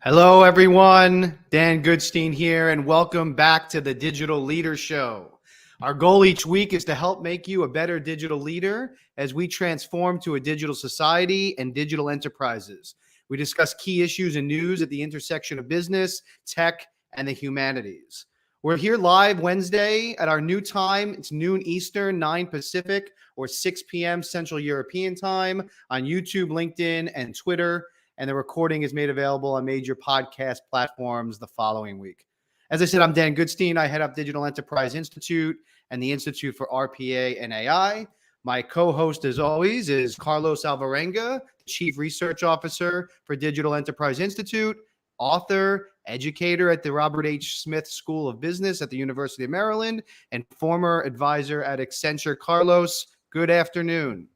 Hello, everyone. Dan Goodstein here, and welcome back to the Digital Leader Show. Our goal each week is to help make you a better digital leader as we transform to a digital society and digital enterprises. We discuss key issues and news at the intersection of business, tech, and the humanities. We're here live Wednesday at our new time. It's noon Eastern, 9 Pacific, or 6 p.m. Central European Time on YouTube, LinkedIn, and Twitter. And the recording is made available on major podcast platforms the following week. As I said, I'm Dan Goodstein. I head up Digital Enterprise Institute and the Institute for RPA and AI. My co-host, as always, is Carlos Alvarenga, Chief Research Officer for Digital Enterprise Institute, author, educator at the Robert H. Smith School of Business at the University of Maryland, and former advisor at Accenture. Carlos, good afternoon.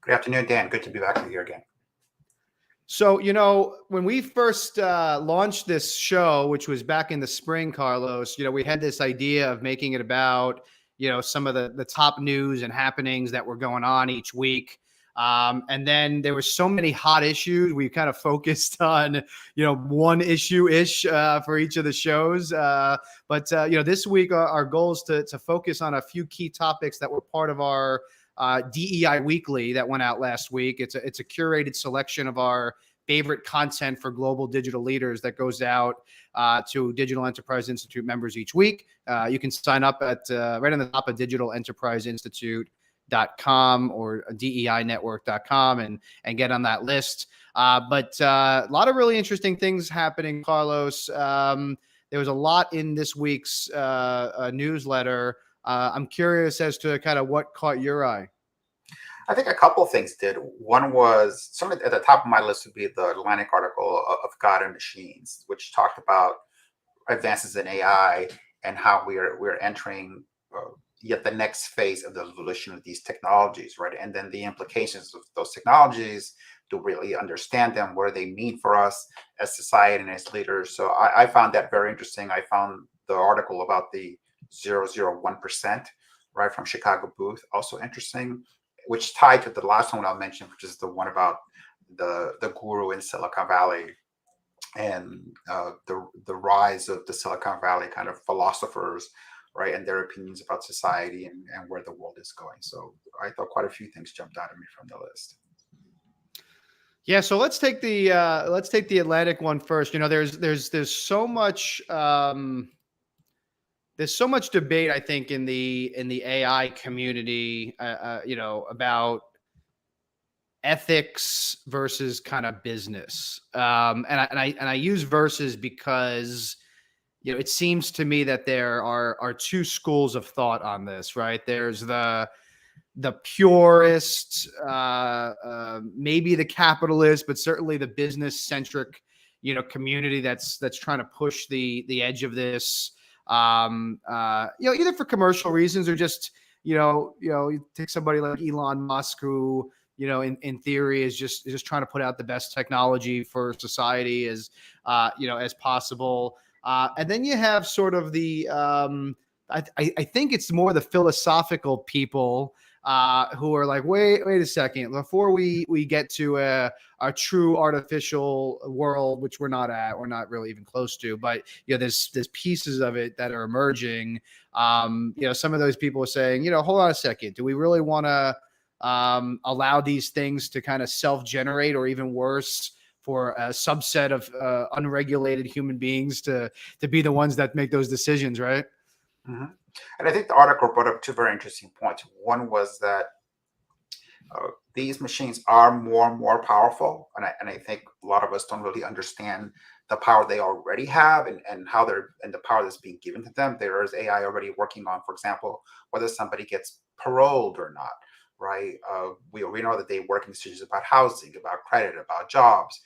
Good afternoon, Dan. Good to be back with you again. So, when we first launched this show, which was back in the spring, Carlos, we had this idea of making it about, some of the top news and happenings that were going on each week. And then there were so many hot issues. We kind of focused on, one issue-ish for each of the shows. But this week, our goal is to focus on a few key topics that were part of our DEI Weekly that went out last week. It's a curated selection of our favorite content for global digital leaders that goes out to Digital Enterprise Institute members each week. You can sign up at right on the top of digitalenterpriseinstitute.com or DEInetwork.com and get on that list. But a lot of really interesting things happening, Carlos. There was a lot in this week's newsletter. I'm curious as to kind of what caught your eye. I think a couple of things did. One was certainly at the top of my list would be the Atlantic article of God and Machines, which talked about advances in AI and how we're entering yet the next phase of the evolution of these technologies, right? And then the implications of those technologies, to really understand them, what do they mean for us as society and as leaders. So I found that very interesting. I found the article about the 001%, right, from Chicago Booth, also interesting, which tied to the last one I'll mention, which is the one about the guru in Silicon Valley and the rise of the Silicon Valley kind of philosophers, right, and their opinions about society and where the world is going. So I thought quite a few things jumped out at me from the list. Yeah, so let's take the Atlantic one first. There's so much debate, I think, in the AI community, about ethics versus kind of business. And I use versus because it seems to me that there are two schools of thought on this, right? There's the purist, maybe the capitalist, but certainly the business centric, community that's trying to push the edge of this. Either for commercial reasons or just, you take somebody like Elon Musk who, in theory is just trying to put out the best technology for society as possible. And then you have sort of the, I think it's more the philosophical people who are like, wait a second, before we get to a true artificial world, which we're not really even close to, but there's pieces of it that are emerging. Some of those people are saying, hold on a second, do we really want to allow these things to kind of self-generate, or even worse, for a subset of unregulated human beings to be the ones that make those decisions, right? Mm-hmm. And I think the article brought up two very interesting points. One was that these machines are more and more powerful, and I think a lot of us don't really understand the power they already have and how and the power that's being given to them. There is AI already working on, for example, whether somebody gets paroled or not, right? We know that they work in decisions about housing, about credit, about jobs.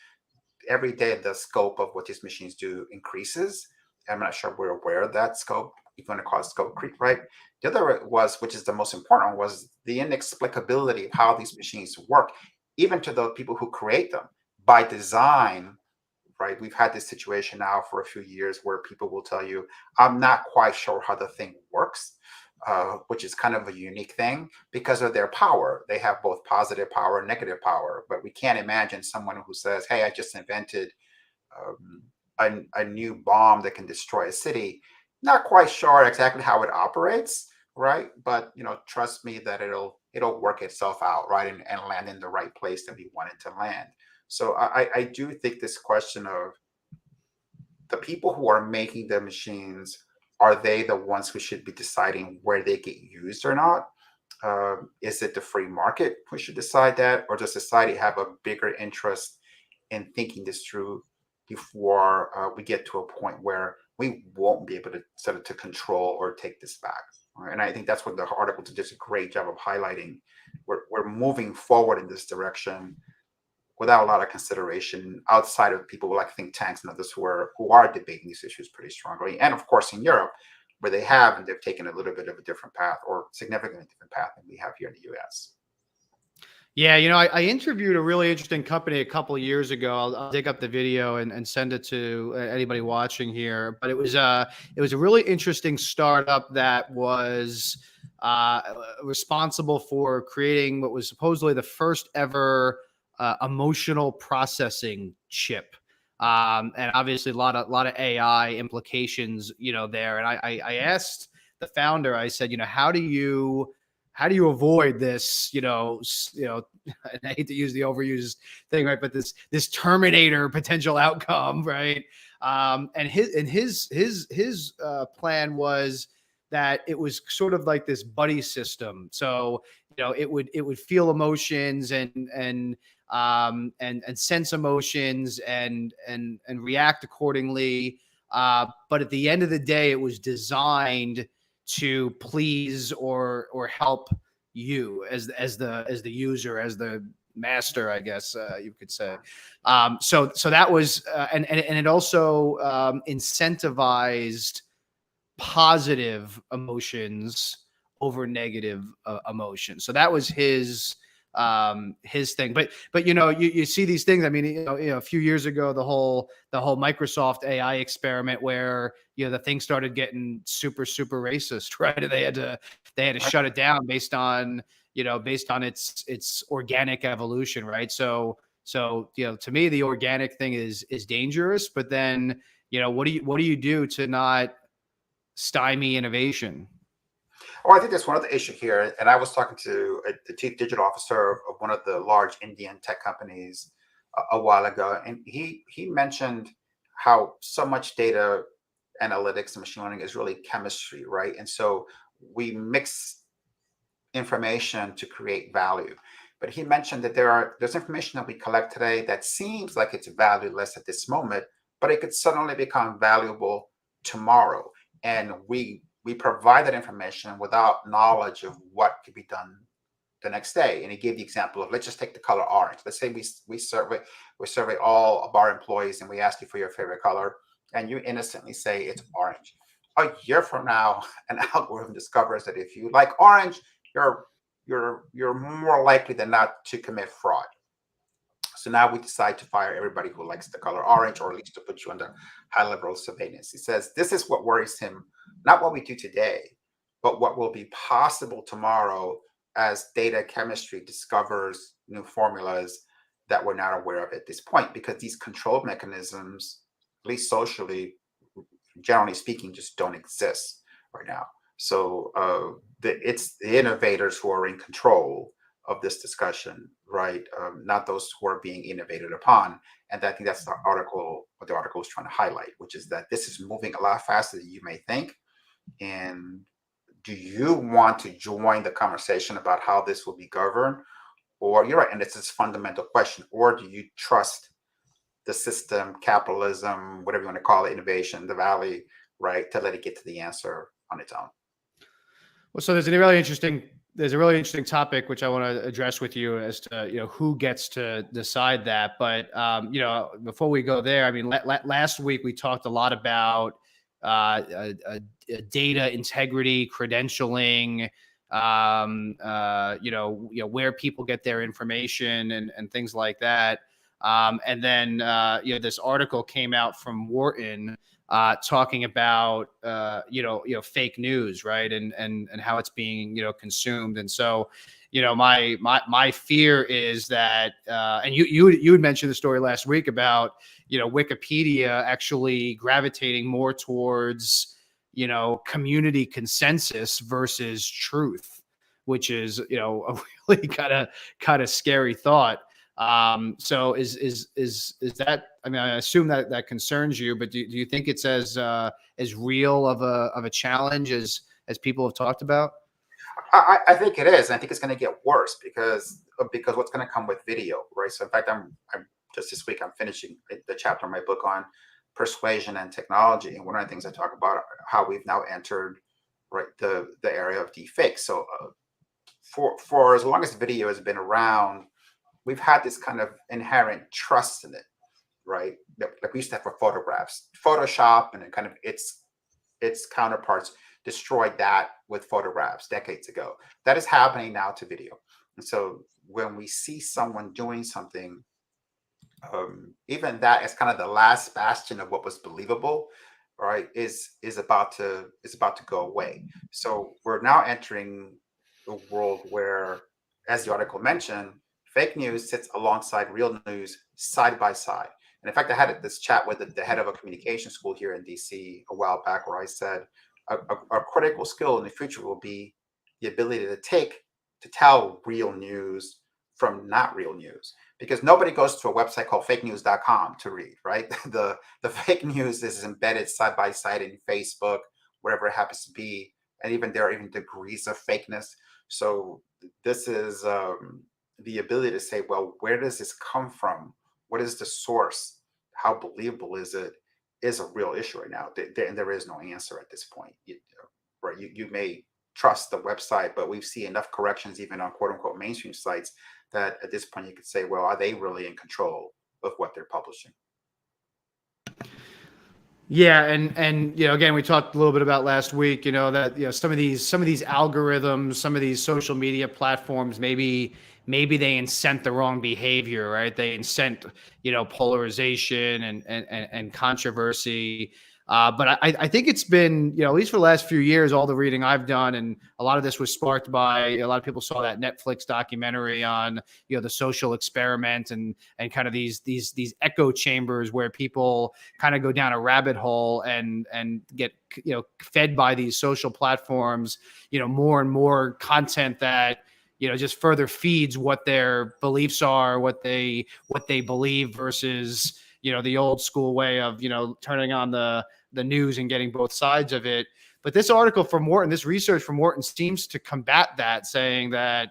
Every day, the scope of what these machines do increases. I'm not sure we're aware of that scope. You're going to call it scope creep, right? The other was, which is the most important, was the inexplicability of how these machines work, even to the people who create them by design, right? We've had this situation now for a few years where people will tell you, I'm not quite sure how the thing works, which is kind of a unique thing because of their power. They have both positive power and negative power, but we can't imagine someone who says, hey, I just invented a new bomb that can destroy a city. Not quite sure exactly how it operates, right? But trust me that it'll work itself out, right, and land in the right place that we want it to land. So I do think this question of the people who are making the machines, are they the ones who should be deciding where they get used or not? Is it the free market who should decide that, or does society have a bigger interest in thinking this through before we get to a point where we won't be able to sort of to control or take this back? Right? And I think that's what the article did just a great job of highlighting. We're moving forward in this direction without a lot of consideration outside of people like think tanks and others who are debating these issues pretty strongly. And of course, in Europe, where they have, and they've taken a little bit of a different path or significantly different path than we have here in the US. Yeah, I interviewed a really interesting company a couple of years ago. I'll dig up the video and send it to anybody watching here. But it was a really interesting startup that was responsible for creating what was supposedly the first ever emotional processing chip. And obviously a lot of AI implications, there. And I asked the founder, I said, how do you avoid this, and I hate to use the overused thing, right? But this Terminator potential outcome, right? And his plan was that it was sort of like this buddy system. So, it would feel emotions and sense emotions and react accordingly. But at the end of the day, it was designed to please or help you as the user, as the master, I guess you could say. So that was and it also incentivized positive emotions over negative emotions. So that was his thing. But you see these things. I mean, a few years ago, the whole Microsoft AI experiment where the thing started getting super racist, right? And they had to shut it down based on its organic evolution, right? So to me, the organic thing is dangerous. But then what do you do to not stymie innovation? Oh, I think that's one of the issue here. And I was talking to the chief digital officer of one of the large Indian tech companies a while ago, and he mentioned how so much data analytics and machine learning is really chemistry, right? And so we mix information to create value. But he mentioned that there's information that we collect today that seems like it's valueless at this moment, but it could suddenly become valuable tomorrow. And we provide that information without knowledge of what could be done the next day. And he gave the example of, let's just take the color orange. Let's say we survey all of our employees and we ask you for your favorite color, and you innocently say it's orange. A year from now, an algorithm discovers that if you like orange, you're more likely than not to commit fraud. So now we decide to fire everybody who likes the color orange, or at least to put you under high level of surveillance. He says this is what worries him, not what we do today, but what will be possible tomorrow as data chemistry discovers new formulas that we're not aware of at this point, because these control mechanisms, at least socially, generally speaking, just don't exist right now. So it's the innovators who are in control of this discussion, right? Not those who are being innovated upon. And I think that's what the article is trying to highlight, which is that this is moving a lot faster than you may think. And do you want to join the conversation about how this will be governed? Or you're right, and it's this fundamental question, or do you trust the system, capitalism, whatever you want to call it, innovation, the valley, right, to let it get to the answer on its own? Well, so there's a really interesting topic which I want to address with you as to who gets to decide that. But before we go there, I mean, last week we talked a lot about data integrity, credentialing, where people get their information and things like that. And then this article came out from Wharton talking about fake news, right, and how it's being consumed. And so my fear is that, and you had mentioned the story last week about, Wikipedia actually gravitating more towards, community consensus versus truth, which is, a really kind of scary thought. So is that, I mean, I assume that concerns you, but do you think it's as real of a challenge as people have talked about? I think it is. And I think it's going to get worse because what's going to come with video, right? So in fact, I'm just this week I'm finishing the chapter of my book on persuasion and technology, and one of the things I talk about are how we've now entered right the area of deepfake. So for as long as video has been around, we've had this kind of inherent trust in it, right? Like we used to have for photographs, Photoshop, and it kind of its counterparts destroyed that with photographs decades ago. That is happening now to video. And so when we see someone doing something, even that is kind of the last bastion of what was believable, right? Is about to go away. So we're now entering a world where, as the article mentioned, fake news sits alongside real news side by side. And in fact, I had this chat with the head of a communication school here in DC a while back, where I said a critical skill in the future will be the ability to tell real news from not real news, because nobody goes to a website called fakenews.com to read, right? The fake news is embedded side by side in Facebook, whatever it happens to be, and even there are even degrees of fakeness. So this is the ability to say, well, where does this come from? What is the source? How believable is it? Is a real issue right now. And there is no answer at this point. Right? You may trust the website, but we've seen enough corrections even on quote unquote mainstream sites that at this point you could say, well, are they really in control of what they're publishing? Yeah, and again, we talked a little bit about last week, that some of these algorithms, some of these social media platforms, maybe they incent the wrong behavior, right? They incent polarization and controversy. But I think it's been, at least for the last few years, all the reading I've done, and a lot of this was sparked by a lot of people saw that Netflix documentary on, the social experiment and kind of these echo chambers where people kind of go down a rabbit hole and get, fed by these social platforms, more and more content that, just further feeds what their beliefs are, what they believe versus, the old school way of, turning on the news and getting both sides of it. But this article from Morton, this research from Morton seems to combat that, saying that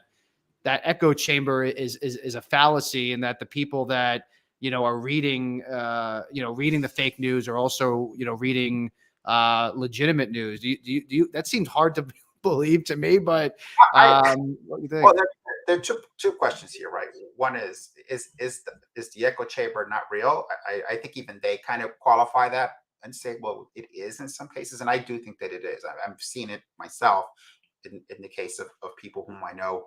echo chamber is a fallacy, and that the people that, are reading, reading the fake news are also, reading legitimate news. Do you, that seems hard to believe to me, but what do you think? Well, there are two questions here, right? One is the echo chamber not real? I think even they kind of qualify that and say, well, it is in some cases, and I do think that it is. I've seen it myself in the case of people whom I know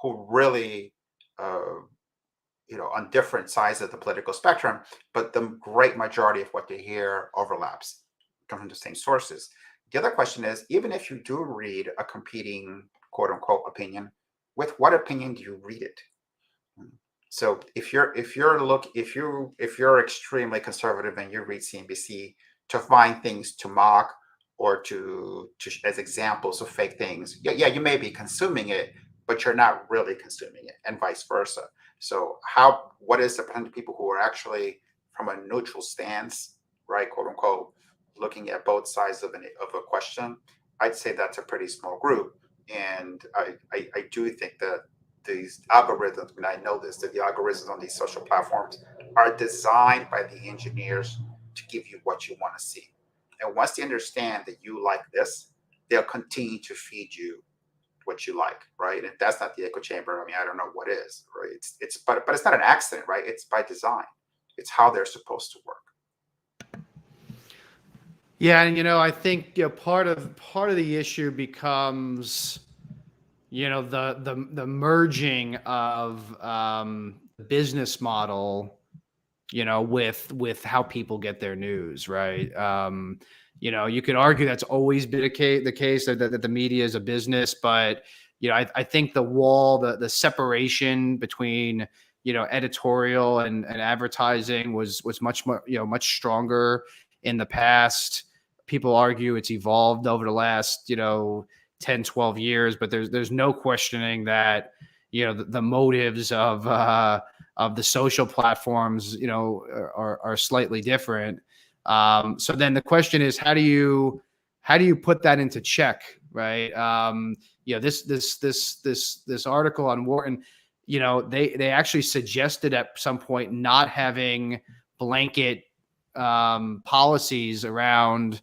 who really on different sides of the political spectrum, but the great majority of what they hear overlaps, come from the same sources. The other question is, even if you do read a competing quote unquote opinion, with what opinion do you read it? So if you're extremely conservative and you read CNBC to find things to mock or to as examples of fake things, yeah, you may be consuming it, but you're not really consuming it, and vice versa. So what is the percentage of people who are actually from a neutral stance, right, quote unquote, looking at both sides of a question? I'd say that's a pretty small group, and I do think that these algorithms, and I know this, that the algorithms on these social platforms are designed by the engineers to give you what you want to see. And once they understand that you like this, they'll continue to feed you what you like, right? And if that's not the echo chamber, I mean, I don't know what is, right? But it's not an accident, right? It's by design. It's how they're supposed to work. Yeah, and I think part of the issue becomes the merging of the business model, with how people get their news, right? You could argue that's always been the case that the media is a business, but I think the wall, the separation between, editorial and advertising was much more, much stronger in the past. People argue it's evolved over the last, 10, 12 years, but there's no questioning that, the motives of the social platforms, are slightly different. So then the question is, how do you put that into check, right? This article on Wharton, they actually suggested at some point not having blanket policies around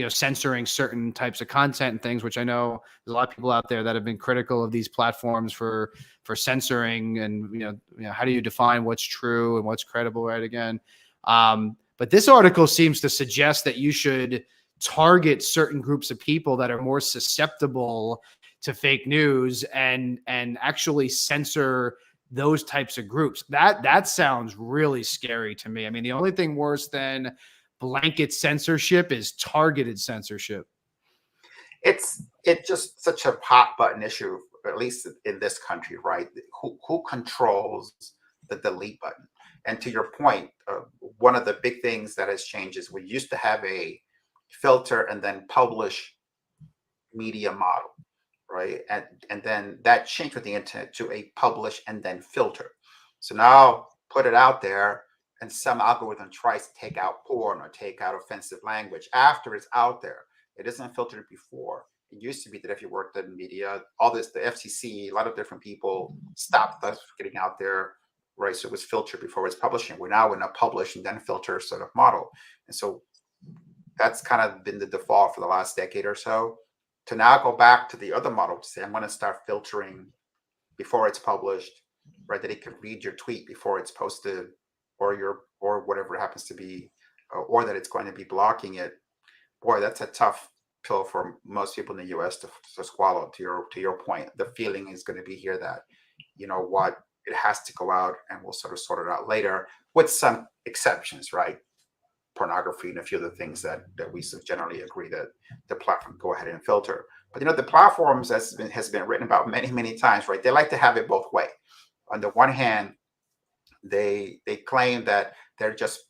censoring certain types of content and things, which I know there's a lot of people out there that have been critical of these platforms for censoring, and how do you define what's true and what's credible, right? Again, but this article seems to suggest that you should target certain groups of people that are more susceptible to fake news and actually censor those types of groups. That sounds really scary to me. I mean, the only thing worse than blanket censorship is targeted censorship. It's just such a hot button issue, at least in this country, right? Who controls the delete button? And to your point, one of the big things that has changed is we used to have a filter and then publish media model, right? And then that changed with the internet to a publish and then filter. So now put it out there, and some algorithm tries to take out porn or take out offensive language after it's out there. It isn't filtered before. It used to be that if you worked in media, all this, the FCC, a lot of different people stopped us from getting out there, right? So it was filtered before it was publishing. We're now in a publish and then filter sort of model. And so that's kind of been the default for the last decade or so. To now go back to the other model to say, I'm going to start filtering before it's published, right? That it can read your tweet before it's posted, or whatever it happens to be, or that it's going to be blocking it. Boy, that's a tough pill for most people in the U.S. to swallow. To your point, the feeling is going to be here that, it has to go out, and we'll sort it out later, with some exceptions, right? Pornography and a few other things that we generally agree that the platform go ahead and filter. But the platforms has been written about many times, right? They like to have it both way. On the one hand, they claim that they're just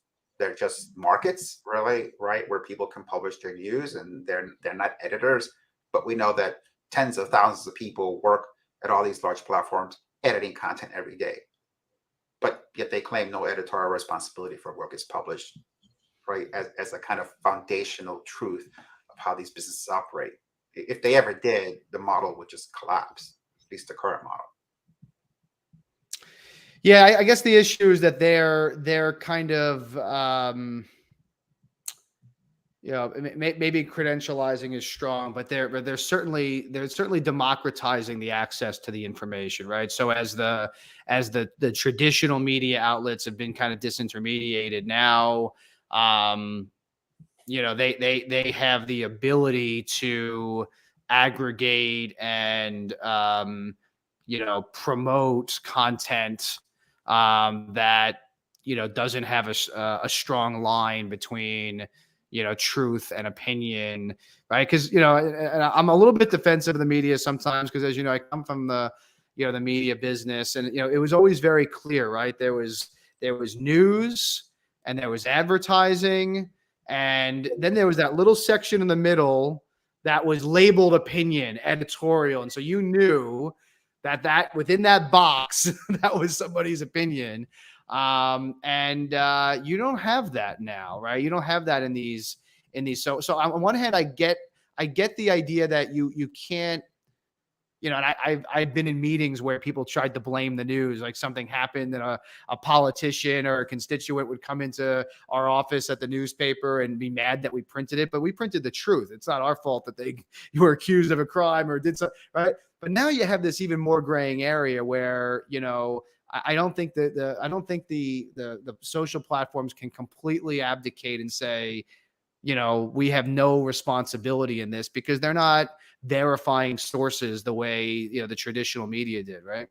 markets, really, right, where people can publish their views and they're not editors. But we know that tens of thousands of people work at all these large platforms editing content every day. But yet they claim no editorial responsibility for what gets published, right, as a kind of foundational truth of how these businesses operate. If they ever did, the model would just collapse, at least the current model. Yeah, I guess the issue is that they're kind of maybe credentializing is strong, but they're certainly democratizing the access to the information, right? So as the traditional media outlets have been kind of disintermediated now, they have the ability to aggregate and promote content that doesn't have a strong line between truth and opinion, right? Because and I'm a little bit defensive of the media sometimes, because as I come from the the media business, and it was always very clear, right? There was news, and there was advertising, and then there was that little section in the middle that was labeled opinion, editorial, and so you knew that within that box that was somebody's opinion. And you don't have that now, right? You don't have that in these. So on one hand, I get the idea that you can't, and I've been in meetings where people tried to blame the news, like something happened and a politician or a constituent would come into our office at the newspaper and be mad that we printed it, but we printed the truth. It's not our fault that you were accused of a crime or did something, right? But now you have this even more graying area where, I don't think that the social platforms can completely abdicate and say, we have no responsibility in this, because they're not verifying sources the way, the traditional media did, right?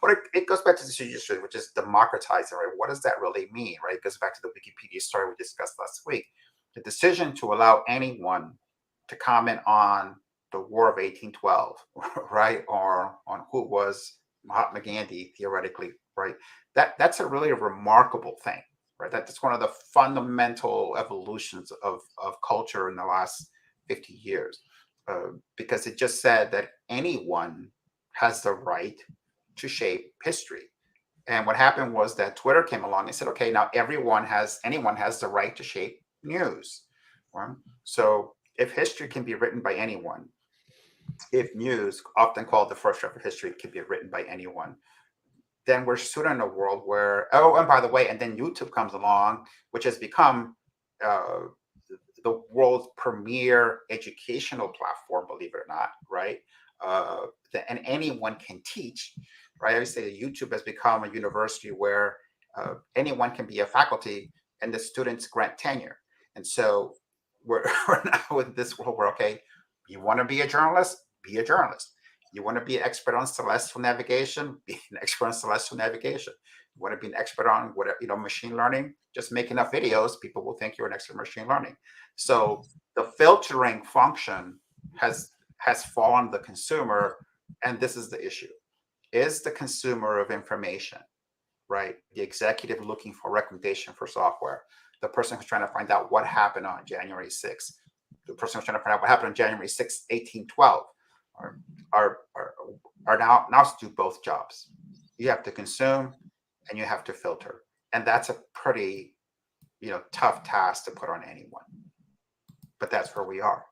Well, it goes back to this issue, which is democratizing, right? What does that really mean, right? It goes back to the Wikipedia story we discussed last week. The decision to allow anyone to comment on the War of 1812, right? Or on who was Mahatma Gandhi, theoretically, right? That's a really remarkable thing, right? That's one of the fundamental evolutions of culture in the last 50 years, because it just said that anyone has the right to shape history. And what happened was that Twitter came along and said, okay, now anyone has the right to shape news. Right? So if history can be written by anyone, if news, often called the first draft of history, can be written by anyone, then we're soon in a world where, oh, and by the way, and then YouTube comes along, which has become uh, the world's premier educational platform, believe it or not, right? And anyone can teach, right? I would say that YouTube has become a university where anyone can be a faculty and the students grant tenure. And so we're, we're now in this world where, okay, you want to be a journalist? Be a journalist. You want to be an expert on celestial navigation? Be an expert on celestial navigation. You want to be an expert on whatever, machine learning? Just make enough videos, people will think you're an expert in machine learning. So the filtering function has fallen to the consumer, and this is the issue. Is the consumer of information, right? The executive looking for recommendation for software, the person who's trying to find out what happened on January 6th, the person who's trying to find out what happened on January 6th, 1812, are now to do both jobs. You have to consume and you have to filter. And that's a pretty, tough task to put on anyone. But that's where we are.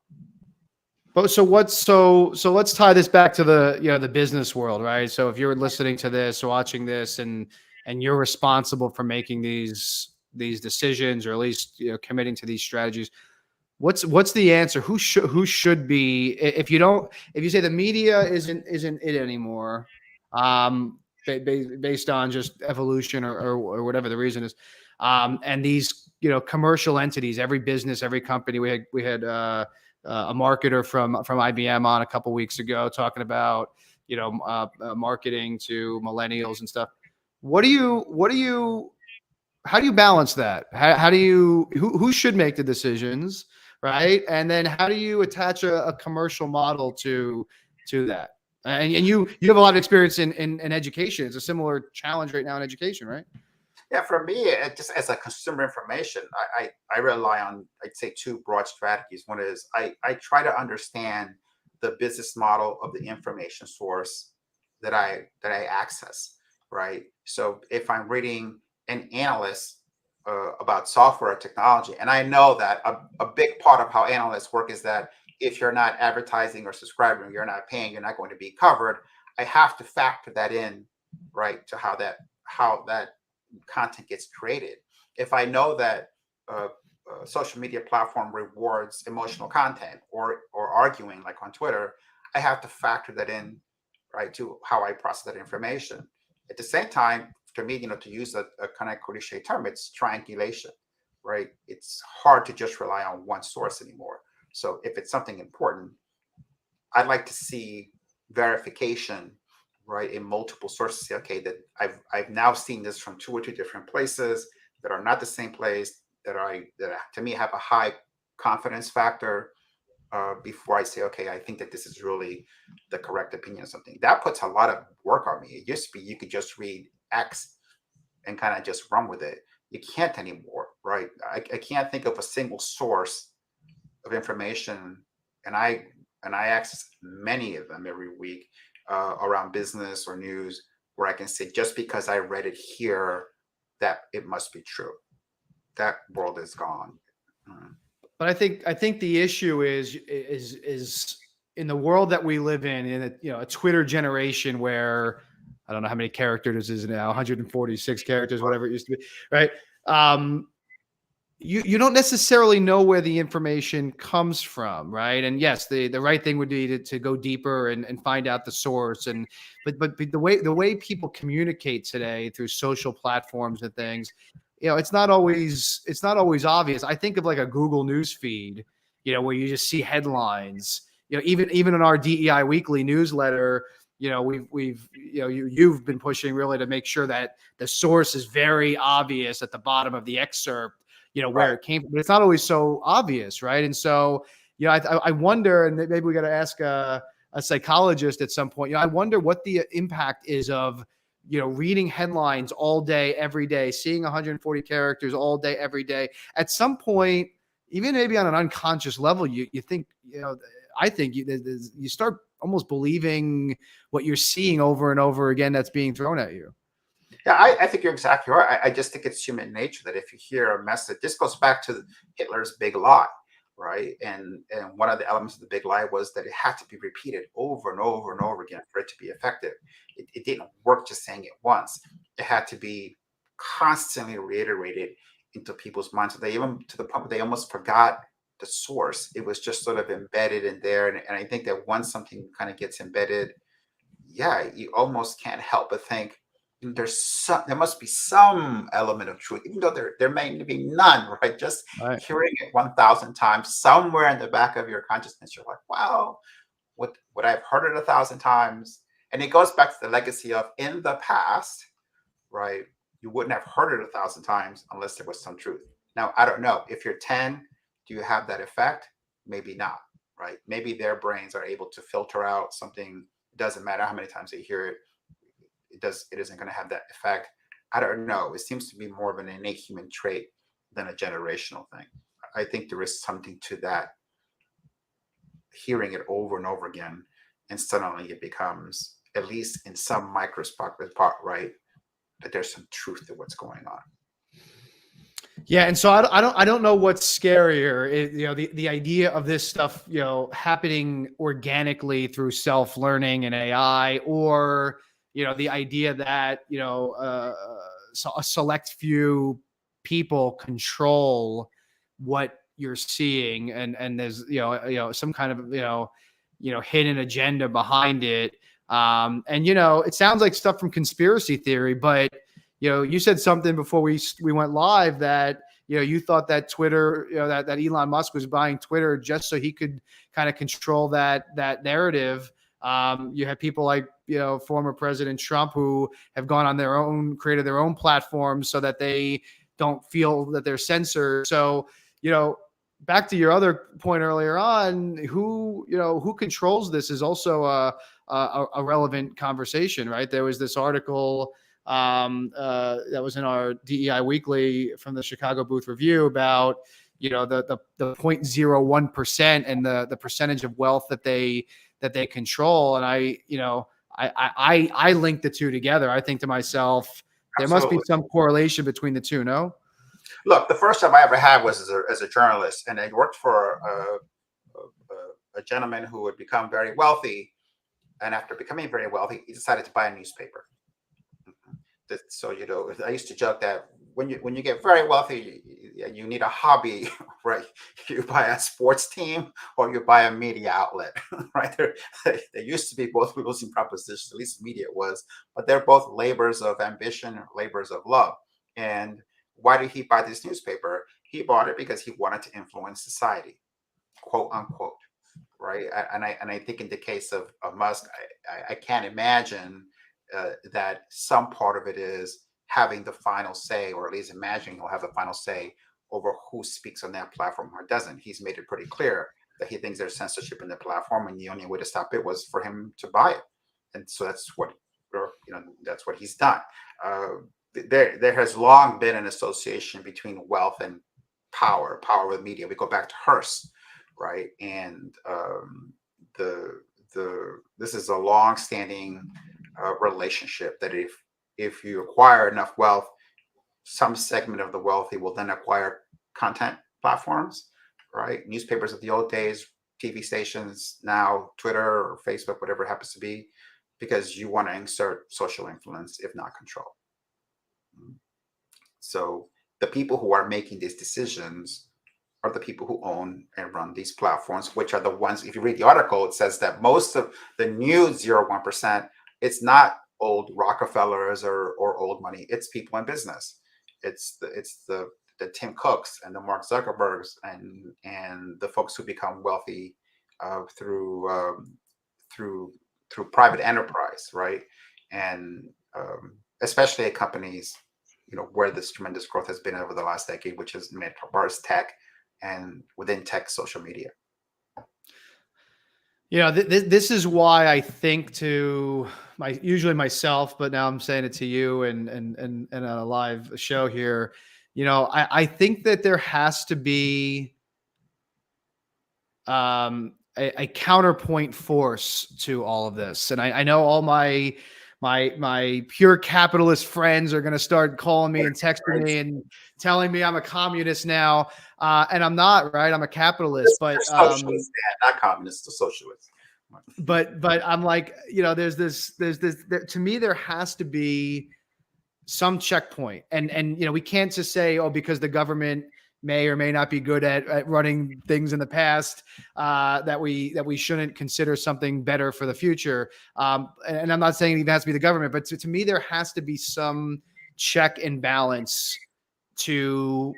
But so let's tie this back to the business world, right? So if you're listening to this, watching this, and you're responsible for making these decisions, or at least committing to these strategies, what's the answer? Who should be, if you say the media isn't it anymore, based on just evolution or whatever the reason is, and these commercial entities, every business, every company. We had a marketer from IBM on a couple weeks ago talking about marketing to millennials and stuff. How do you balance that? Who should make the decisions, right? And then how do you attach a commercial model to that? And you have a lot of experience in education. It's a similar challenge right now in education, right? Yeah, for me, just as a consumer information, I rely on, I'd say, two broad strategies. One is I try to understand the business model of the information source that I access, right? So if I'm reading an analyst about software or technology, and I know that a big part of how analysts work is that if you're not advertising or subscribing, you're not paying, you're not going to be covered. I have to factor that in, right, to how that content gets created. If I know that social media platform rewards emotional content or arguing, like on Twitter, I have to factor that in, right, to how I process that information. At the same time, to me, to use a kind of cliche term, it's triangulation, right? It's hard to just rely on one source anymore. So if it's something important, I'd like to see verification, right, in multiple sources. Say, okay, that I've now seen this from 2 or 3 different places that are not the same place, that to me have a high confidence factor before I say, okay, I think that this is really the correct opinion of something. That puts a lot of work on me. It used to be you could just read X and kind of just run with it. You can't anymore, right? I can't think of a single source of information, and I access many of them every week around business or news, where I can say, just because I read it here, that it must be true. That world is gone. But I think the issue is in the world that we live in a Twitter generation where I don't know how many characters is now, 146 characters, whatever it used to be, right? You don't necessarily know where the information comes from, right? And yes, the right thing would be to go deeper and find out the source. But the way people communicate today through social platforms and things, it's not always obvious. I think of like a Google News feed, where you just see headlines. Even in our DEI weekly newsletter, you've been pushing really to make sure that the source is very obvious at the bottom of the excerpt, where it came from, but it's not always so obvious, right? And so I wonder, and maybe we got to ask a psychologist at some point. I wonder what the impact is of, reading headlines all day, every day, seeing 140 characters all day, every day. At some point, even maybe on an unconscious level, you think, I think you start almost believing what you're seeing over and over again that's being thrown at you. Yeah, I think you're exactly right. I just think it's human nature that if you hear a message, this goes back to Hitler's big lie, right? And one of the elements of the big lie was that it had to be repeated over and over and over again for it to be effective. It didn't work just saying it once. It had to be constantly reiterated into people's minds. So they even to the point where they almost forgot the source. It was just sort of embedded in there. And I think that once something kind of gets embedded, yeah, you almost can't help but think there must be some element of truth, even though there may be none, right? Just Right. hearing it 1,000 times somewhere in the back of your consciousness, you're like, wow, what I've heard it 1,000 times. And it goes back to the legacy of in the past, right? You wouldn't have heard it 1,000 times unless there was some truth. Now, I don't know. If you're 10, do you have that effect? Maybe not, right? Maybe their brains are able to filter out something. It doesn't matter how many times they hear it. It isn't going to have that effect. I don't know. It seems to be more of an innate human trait than a generational thing. I think there is something to that, hearing it over and over again, and suddenly it becomes, at least in some microscopic part, right, that there's some truth to what's going on. Yeah, and so I don't know what's scarier, the idea of this stuff, happening organically through self-learning and AI, or the idea that so a select few people control what you're seeing, and there's some kind of hidden agenda behind it. And it sounds like stuff from conspiracy theory, but you said something before we went live that you thought that Twitter, that Elon Musk was buying Twitter just so he could kind of control that narrative. You had people like former President Trump who have gone on their own, created their own platforms so that they don't feel that they're censored. So back to your other point earlier on, who controls this is also a relevant conversation, right? There was this article that was in our DEI Weekly from the Chicago Booth Review about the 0.01% and the percentage of wealth that they control. And I link the two together. I think to myself, there must be some correlation between the two. No. Look, the first job I ever had was as a journalist, and I worked for a gentleman who had become very wealthy, and after becoming very wealthy, he decided to buy a newspaper. So I used to joke that when you get very wealthy, you need a hobby, right? You buy a sports team or you buy a media outlet, right? There used to be both losing propositions, at least media was, but they're both labors of ambition, labors of love. And why did he buy this newspaper? He bought it because he wanted to influence society, quote unquote, right? And I think in the case of Musk, I can't imagine that some part of it is having the final say, or at least imagining he'll have the final say over who speaks on that platform or doesn't. He's made it pretty clear that he thinks there's censorship in the platform, and the only way to stop it was for him to buy it. And so that's what he's done. There has long been an association between wealth and power with media. We go back to Hearst, right? And this is a long-standing relationship that if you acquire enough wealth, some segment of the wealthy will then acquire content platforms, right? Newspapers of the old days, TV stations, now Twitter or Facebook, whatever it happens to be, because you want to insert social influence, if not control. So the people who are making these decisions are the people who own and run these platforms, which are the ones, if you read the article, it says that most of the new 0.1%, it's not old Rockefellers or old money. It's people in business. It's the Tim Cooks and the Mark Zuckerbergs and the folks who become wealthy through private enterprise, right? And especially at companies, where this tremendous growth has been over the last decade, which is made as tech, and within tech, social media. This is why I think to usually myself, but now I'm saying it to you and on a live show here. I think that there has to be a counterpoint force to all of this. And I know all my pure capitalist friends are going to start calling me and texting me and telling me I'm a communist now. And I'm not, right? I'm a capitalist, but Socialist, not communist, a socialist. but I'm like, there's this, to me, there has to be some checkpoint. And we can't just say, oh, because the government may or may not be good at running things in the past, that we shouldn't consider something better for the future. And I'm not saying it even has to be the government, but to me, there has to be some check and balance to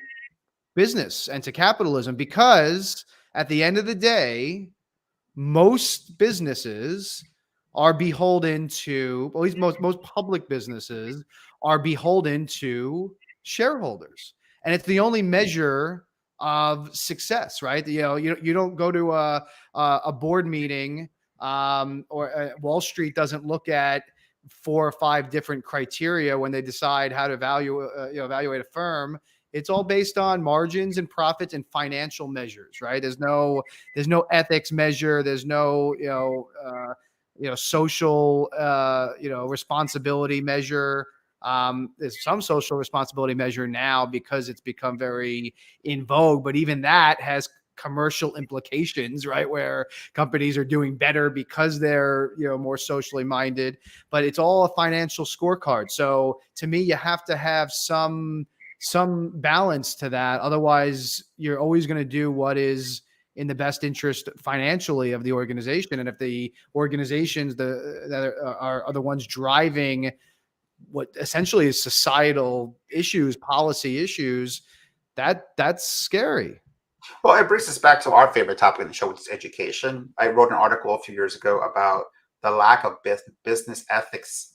business and to capitalism, because at the end of the day, most businesses are beholden to, at least most public businesses are beholden to shareholders. And it's the only measure of success, right? You don't go to a board meeting, or Wall Street doesn't look at 4 or 5 different criteria when they decide how to evaluate a firm. It's all based on margins and profits and financial measures, right? There's no ethics measure. There's no social responsibility measure. There's some social responsibility measure now because it's become very in vogue, but even that has commercial implications, right? Where companies are doing better because they're more socially minded, but it's all a financial scorecard. So to me, you have to have some balance to that. Otherwise, you're always going to do what is in the best interest financially of the organization. And if the organizations that are the ones driving what essentially is societal issues, policy issues, that's scary. Well, it brings us back to our favorite topic in the show, which is education. I wrote an article a few years ago about the lack of business ethics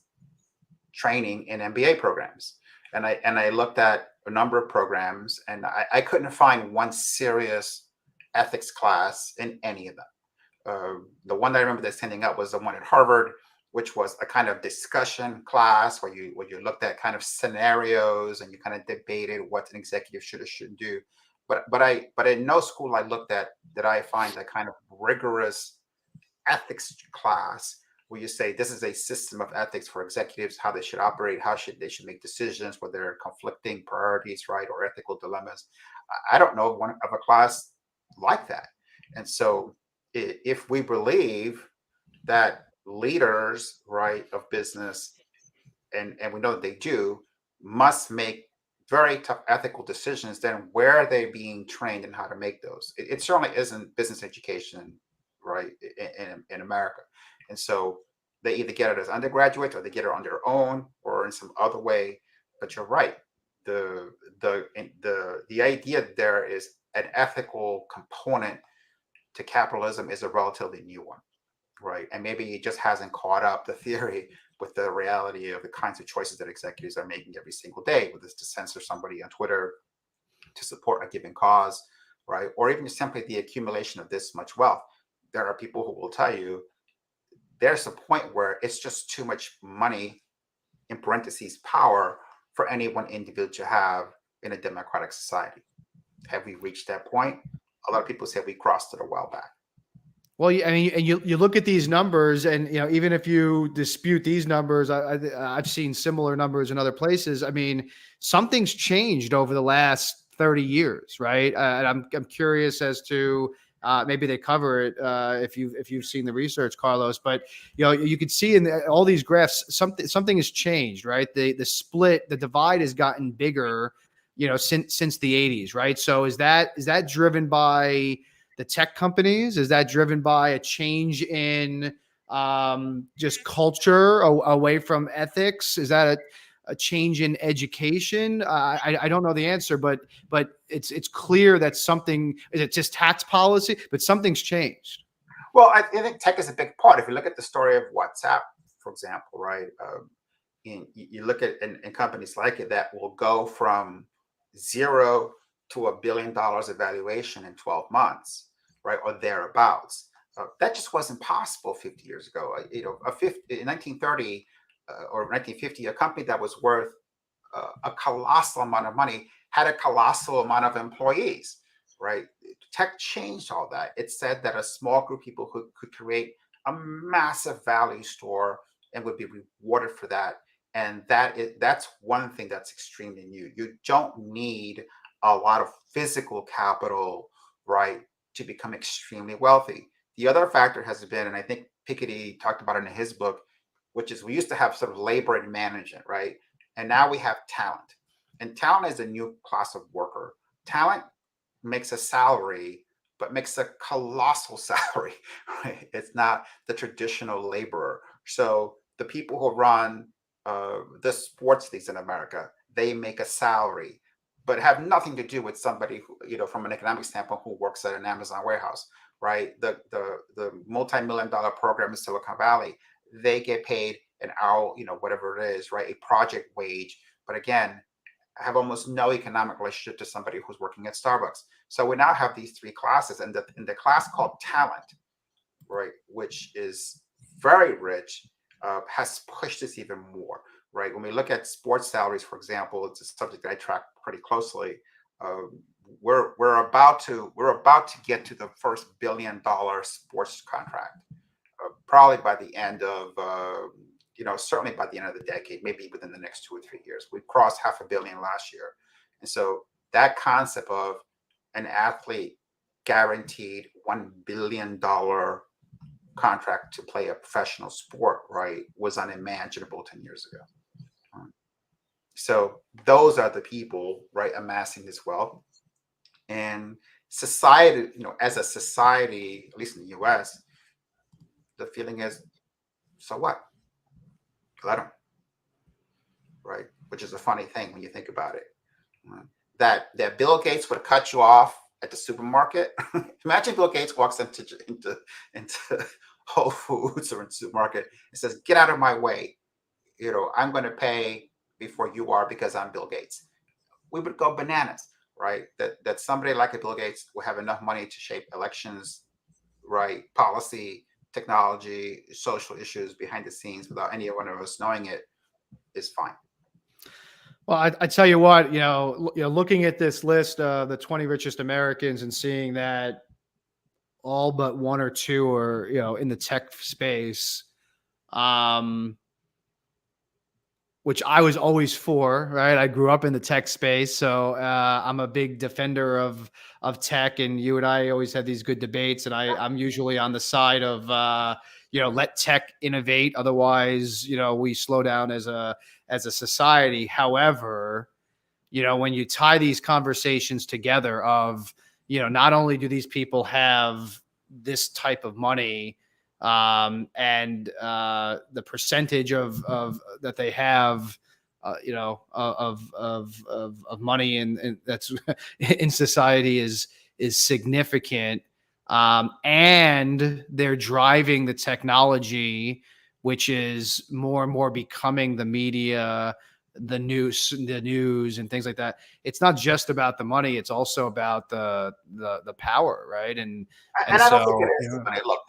training in MBA programs. And I looked at a number of programs, and I couldn't find one serious ethics class in any of them. The one that I remember that's standing up was the one at Harvard, which was a kind of discussion class where you looked at kind of scenarios and you kind of debated what an executive should or shouldn't do. But in no school I looked at did I find a kind of rigorous ethics class where you say this is a system of ethics for executives, how they should operate, they should make decisions, whether they're conflicting priorities, right, or ethical dilemmas. I don't know one of a class like that. And so if we believe that leaders, right, of business, and we know that they do, must make very tough ethical decisions, then where are they being trained and how to make those? It certainly isn't business education, right, in America. And so they either get it as undergraduates or they get it on their own or in some other way. But you're right. The idea there is an ethical component to capitalism is a relatively new one, right? And maybe it just hasn't caught up the theory with the reality of the kinds of choices that executives are making every single day, whether it's to censor somebody on Twitter, to support a given cause, right? Or even simply the accumulation of this much wealth. There are people who will tell you there's a point where it's just too much money, in parentheses, power, for any one individual to have in a democratic society. Have we reached that point? A lot of people say we crossed it a while back. Well, I mean, and you look at these numbers, and even if you dispute these numbers, I've seen similar numbers in other places. I mean, something's changed over the last 30 years, right? And I'm curious as to maybe they cover it if you've seen the research, Carlos. But you could see in all these graphs something has changed, right? The split, the divide has gotten bigger, since the 80s, right? So is that driven by the tech companies? Is that driven by a change in just culture away from ethics? Is that a change in education? I don't know the answer, but it's clear that something, is it just tax policy? But something's changed. Well, I think tech is a big part. If you look at the story of WhatsApp, for example, right? You look at in companies like it that will go from zero to $1 billion of valuation in 12 months, right, or thereabouts. That just wasn't possible 50 years ago. In 1930 or 1950, a company that was worth a colossal amount of money had a colossal amount of employees, right? Tech changed all that. It said that a small group of people could create a massive value store and would be rewarded for that. And that's one thing that's extremely new. You don't need a lot of physical capital, right, to become extremely wealthy. The other factor has been, and I think Piketty talked about it in his book, which is we used to have sort of labor and management, right? And now we have talent. And talent is a new class of worker. Talent makes a salary, but makes a colossal salary, right? It's not the traditional laborer. So the people who run the sports leagues in America, they make a salary, but have nothing to do with somebody who, from an economic standpoint, who works at an Amazon warehouse, right? The multi-million-dollar program in Silicon Valley, they get paid an hour, whatever it is, right? A project wage. But again, have almost no economic relationship to somebody who's working at Starbucks. So we now have these three classes, and the class called talent, right, which is very rich, has pushed this even more, right? When we look at sports salaries, for example, it's a subject that I track pretty closely. We're about to get to the first $1 billion sports contract, probably by the end of certainly by the end of the decade, maybe within the next 2 or 3 years. We crossed $500 million last year, and so that concept of an athlete guaranteed $1 billion contract to play a professional sport, right, was unimaginable 10 years ago. So those are the people, right, amassing this wealth. And society, as a society, at least in the US, the feeling is, so what? Let them, right? Which is a funny thing when you think about it. That Bill Gates would cut you off at the supermarket. Imagine Bill Gates walks into Whole Foods or in the supermarket and says, "Get out of my way. I'm going to pay before you are because I'm Bill Gates." We would go bananas, right? That somebody like a Bill Gates will have enough money to shape elections, right? Policy, technology, social issues behind the scenes without any one of us knowing it is fine. Well, I tell you what, looking at this list of the 20 richest Americans and seeing that all but one or two are, in the tech space, which I was always for, right? I grew up in the tech space, so I'm a big defender of tech. And you and I always had these good debates. And I'm usually on the side of let tech innovate. Otherwise, we slow down as a society. However, when you tie these conversations together, of not only do these people have this type of money, and the percentage of that they have, of money and that's in society is significant, and they're driving the technology, which is more and more becoming the media, the news and things like that. It's not just about the money; it's also about the power, right? And I don't think so, it is. Look,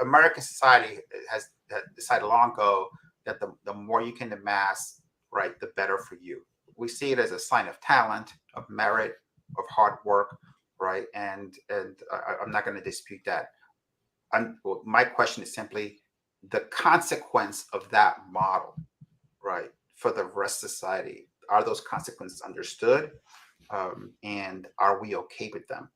American society has decided long ago that the more you can amass, right, the better for you. We see it as a sign of talent, of merit, of hard work, right? And I'm not going to dispute that. Well, my question is simply the consequence of that model, right, for the rest of society. Are those consequences understood? And are we okay with them?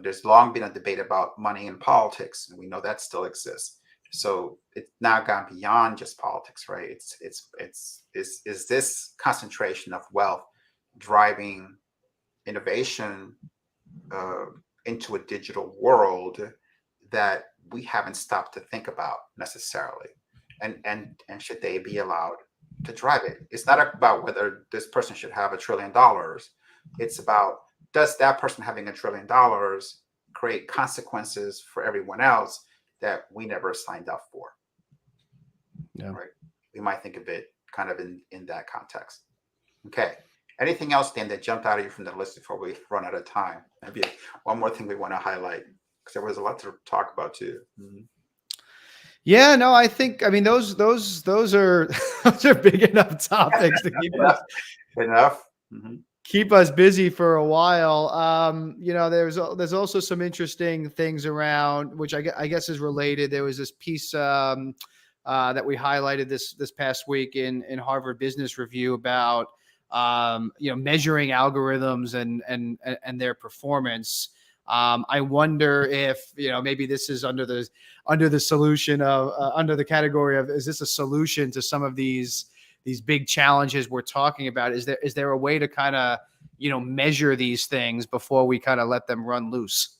There's long been a debate about money in politics, and we know that still exists. So it's now gone beyond just politics, right? Is this concentration of wealth driving innovation into a digital world that we haven't stopped to think about necessarily? And should they be allowed to drive it? It's not about whether this person should have $1 trillion. It's about, does that person having $1 trillion create consequences for everyone else that we never signed up for? Yeah. Right. We might think of it kind of in that context. Okay. Anything else, Dan, that jumped out at you from the list before we run out of time? Maybe one more thing we want to highlight. because there was a lot to talk about too. Yeah, no, I mean those are those are big enough topics to enough. Keep us busy for a while. There's also some interesting things around, which I guess is related. There was this piece that we highlighted this past week in Harvard Business Review about measuring algorithms and their performance. I wonder if maybe this is under the solution of under the category of, is this a solution to some of these big challenges we're talking about? Is there a way to kind of measure these things before we kind of let them run loose?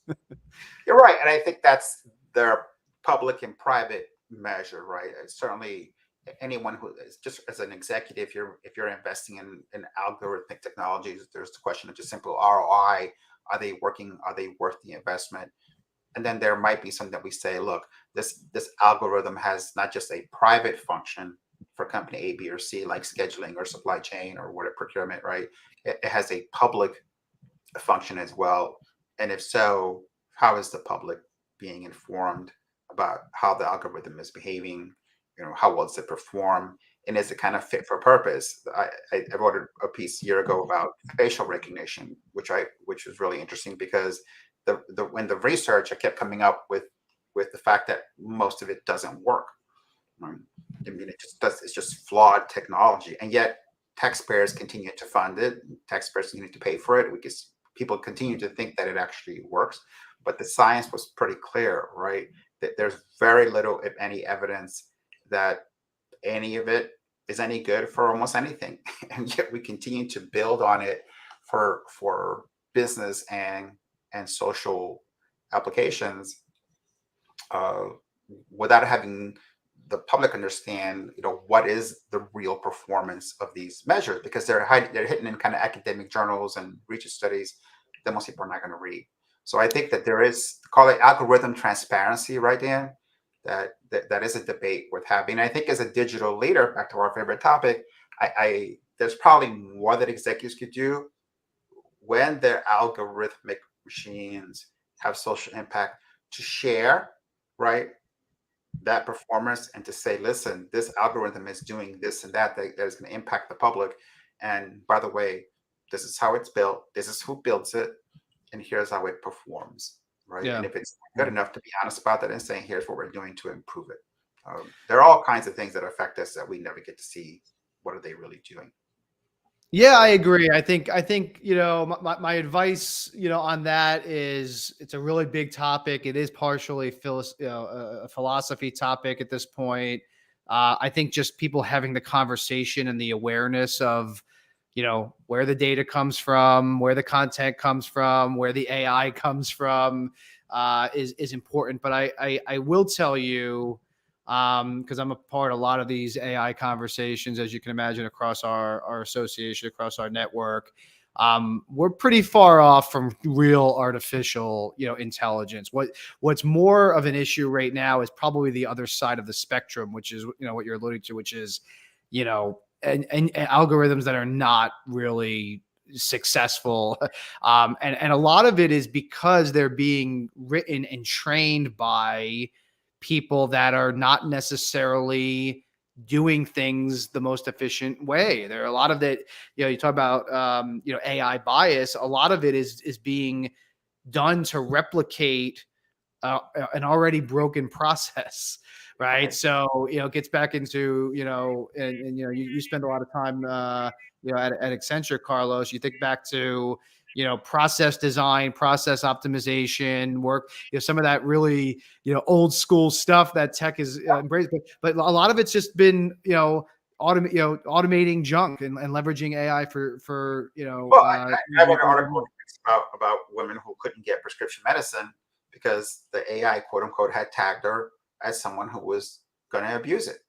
You're right, and I think that's their public and private measure, right? Certainly, anyone who is just as an executive, if you're investing in algorithmic technologies, there's the question of just simple ROI. Are they working? Are they worth the investment? And then there might be something that we say, look, this algorithm has not just a private function for company A, B, or C, like scheduling or supply chain or whatever, procurement, right? It has a public function as well. And if so, how is the public being informed about how the algorithm is behaving? How well does it perform? And is it kind of fit for purpose? I wrote a piece a year ago about facial recognition, which was really interesting because when the research, I kept coming up with the fact that most of it doesn't work. I mean, it's just flawed technology, and yet taxpayers continue to fund it. Taxpayers continue to pay for it. People continue to think that it actually works, but the science was pretty clear, right? That there's very little, if any, evidence that any of it is any good for almost anything, and yet we continue to build on it for business and social applications without having the public understand, what is the real performance of these measures, because they're hidden in kind of academic journals and research studies that most people are not going to read. So I think that there is, call it algorithm transparency, right, Dan? That is a debate worth having. I think as a digital leader, back to our favorite topic, there's probably more that executives could do when their algorithmic machines have social impact, to share, right, that performance, and to say, listen, this algorithm is doing this and that is going to impact the public. And by the way, this is how it's built. This is who builds it. And here's how it performs, right? Yeah. And if it's good enough, to be honest about that and saying, here's what we're doing to improve it. There are all kinds of things that affect us that we never get to see. What are they really doing? Yeah, I agree. I think my advice on that is, it's a really big topic. It is partially a philosophy topic at this point. I think just people having the conversation and the awareness of where the data comes from, where the content comes from, where the AI comes from is important. But I will tell you, because I'm a part of a lot of these AI conversations, as you can imagine, across our association, across our network. We're pretty far off from real artificial, intelligence. What's more of an issue right now is probably the other side of the spectrum, which is, what you're alluding to, which is, and algorithms that are not really successful. And a lot of it is because they're being written and trained by people that are not necessarily doing things the most efficient way. There are a lot of that, you talk about, AI bias. A lot of it is being done to replicate an already broken process. Right. So, it gets back into, and you spend a lot of time, at Accenture, Carlos. You think back to, process design, process optimization work, some of that really, old school stuff that tech is embraced. But a lot of it's just been, automating junk and leveraging AI for Well, I read an article about women who couldn't get prescription medicine because the AI, quote unquote, had tagged her as someone who was going to abuse it,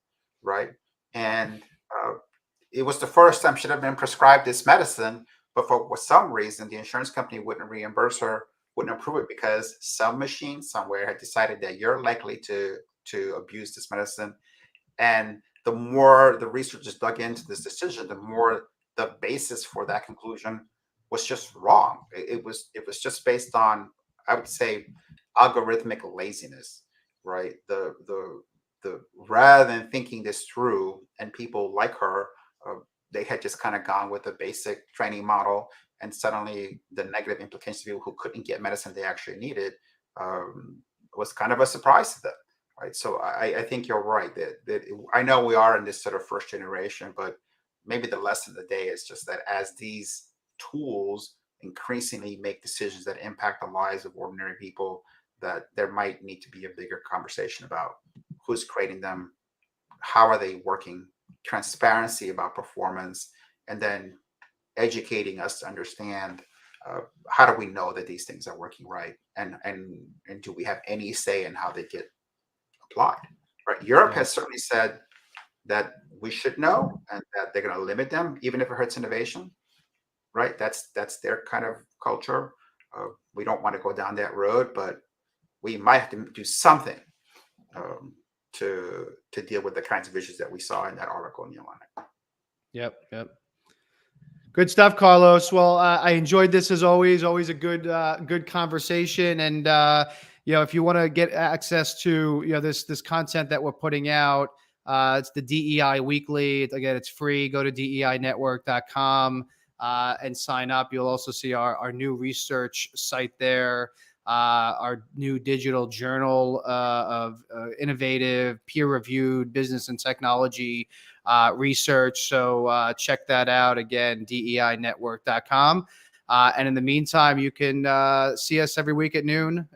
right? And it was the first time she'd have been prescribed this medicine, but for some reason, the insurance company wouldn't reimburse her, wouldn't approve it, because some machine somewhere had decided that you're likely to abuse this medicine. And the more the researchers dug into this decision, the more the basis for that conclusion was just wrong. It was just based on, I would say, algorithmic laziness, right? The rather than thinking this through, and people like her, they had just kind of gone with the basic training model, and suddenly the negative implications of people who couldn't get medicine they actually needed was kind of a surprise to them, right? So I think you're right that I know we are in this sort of first generation, but maybe the lesson of the day is just that as these tools increasingly make decisions that impact the lives of ordinary people, that there might need to be a bigger conversation about who's creating them, how are they working, transparency about performance, and then educating us to understand how do we know that these things are working right, and do we have any say in how they get applied? Right? Europe has certainly said that we should know, and that they're going to limit them, even if it hurts innovation. Right? That's their kind of culture. We don't want to go down that road, but we might have to do something um, to deal with the kinds of issues that we saw in that article in the Atlantic. Yep. Good stuff, Carlos. Well, I enjoyed this as always. Always a good conversation. And if you want to get access to this content that we're putting out, it's the DEI Weekly. Again, it's free. Go to DEInetwork.com and sign up. You'll also see our new research site there. Our new digital journal of innovative, peer-reviewed business and technology research. So check that out. Again, DEInetwork.com. And in the meantime, you can see us every week at noon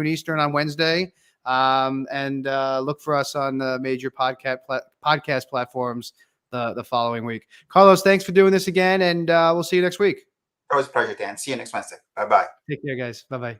Eastern on Wednesday. And look for us on the major podcast platforms the following week. Carlos, thanks for doing this again, and we'll see you next week. Always a pleasure, Dan. See you next Wednesday. Bye-bye. Take care, guys. Bye-bye.